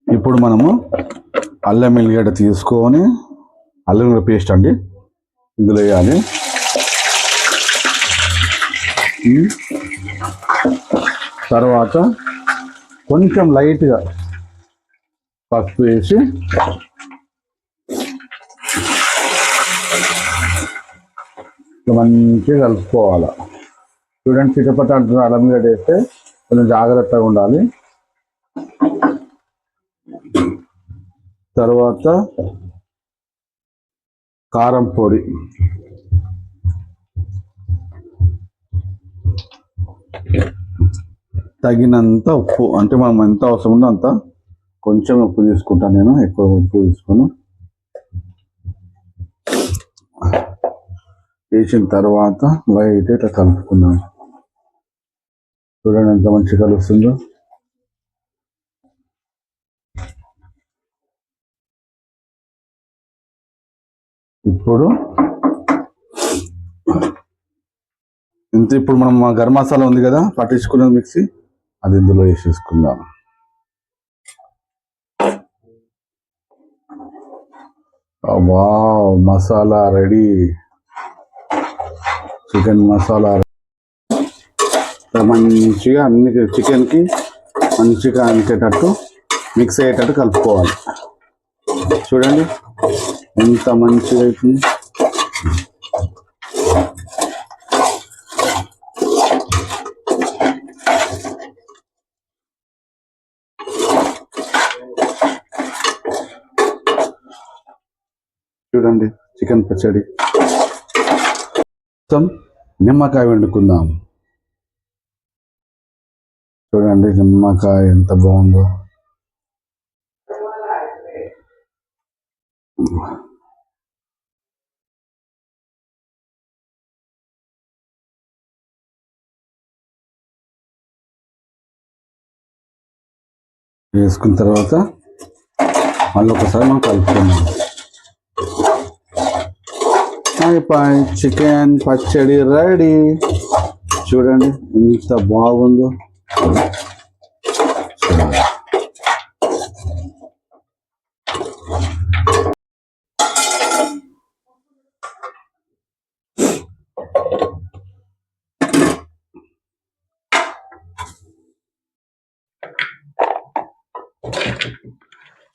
ఇప్పుడు మనము అల్లం ఎల్లిగడ్డ తీసుకొని, అల్లం ఎల్లిగడ్డ పేస్ట్ అండి ఇందులో వేయాలి. తర్వాత కొంచెం లైట్గా పసుపు వేసి మంచిగా కలుపుకోవాలి. చూడండి, చిటపట అంటున్న అల్లం ఎల్లిగడ్డ వేస్తే కొంచెం జాగ్రత్తగా ఉండాలి. తర్వాత కారం పొడి, తగినంత ఉప్పు, అంటే మనం ఎంత అవసరం ఉందో అంత, కొంచెం ఉప్పు తీసుకుంటాను నేను, ఎక్కువ ఉప్పు తీసుకుని వేసిన తర్వాత లైట్ ఇట్లా కలుపుకున్నాను. చూడండి ఎంత మంచిగా కలుస్తుందో. ఇప్పుడు మనం గరం మసాలా ఉంది కదా పట్టించుకున్నది మిక్సీ, అది ఇందులో వేసేసుకుందాం. Wow, masala ready, chicken masala. మంచిగా అన్ని చికెన్కి మంచిగా అంటేటట్టు మిక్స్ అయ్యేటట్టు కలుపుకోవాలి. చూడండి ఎంత మంచిగా అవుతుంది. చూడండి చికెన్ పచ్చడి. నిమ్మకాయ వండుకుందాం. చూడండి నిమ్మకాయ ఎంత బాగుందో. వేసుకున్న తర్వాత మళ్ళీ ఒకసారి మనం కలుపుకున్నాం. చికెన్ పచ్చడి రెడీ. చూడండి ఎంత బాగుందో.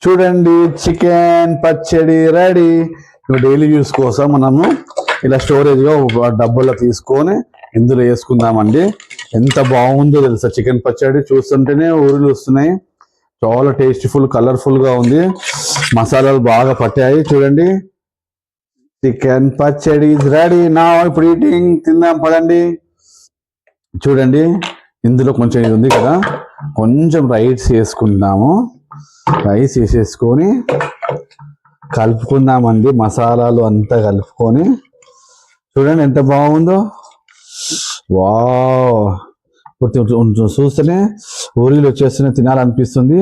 చూడండి చికెన్ పచ్చడి రెడీ. డైలీ యూస్ కోసం మనము ఇలా స్టోరేజ్గా డబ్బుల్లో తీసుకొని ఇందులో వేసుకుందామండి. ఎంత బాగుందో తెలుసా చికెన్ పచ్చడి. చూస్తుంటేనే ఊరిలు వస్తున్నాయి. చాలా టేస్టీఫుల్, కలర్ఫుల్గా ఉంది. మసాలాలు బాగా పట్టాయి. చూడండి చికెన్ పచ్చడి ఇస్ రెడీ. నా ఇప్పుడు ఈటింగ్ తిందాం పదండి. చూడండి ఇందులో కొంచెం ఇది ఉంది కదా, కొంచెం రైస్ వేసుకుందాము. రైస్ వేసేసుకొని కలుపుకుందామండి. మసాలాలు అంతా కలుపుకొని చూడండి ఎంత బాగుందో. వావ్, ఇప్పుడు చూస్తేనే ఊరిలో వచ్చేస్తూనే తినాలనిపిస్తుంది.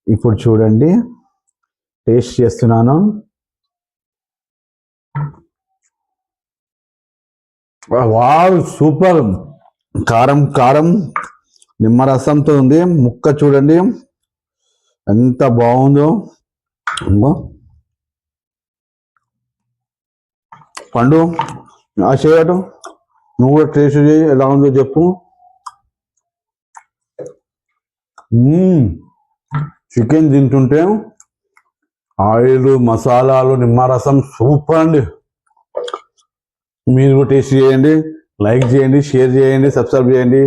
ఇప్పుడు చూడండి టేస్ట్ చేస్తున్నాను. Wow, super. కారం కారం నిమ్మరసంతో ఉంది. ముక్క చూడండి ఎంత బాగుందో. పండు చేయటం, నువ్వు కూడా టేస్ట్ చేయి, ఎలా ఉందో చెప్పు. చికెన్ తింటుంటే ఆయిల్, మసాలాలు, నిమ్మరసం సూపర్ అండి. మీరు కూడా టేస్ట్ చేయండి, లైక్ చేయండి, షేర్ చేయండి, సబ్స్క్రైబ్ చేయండి.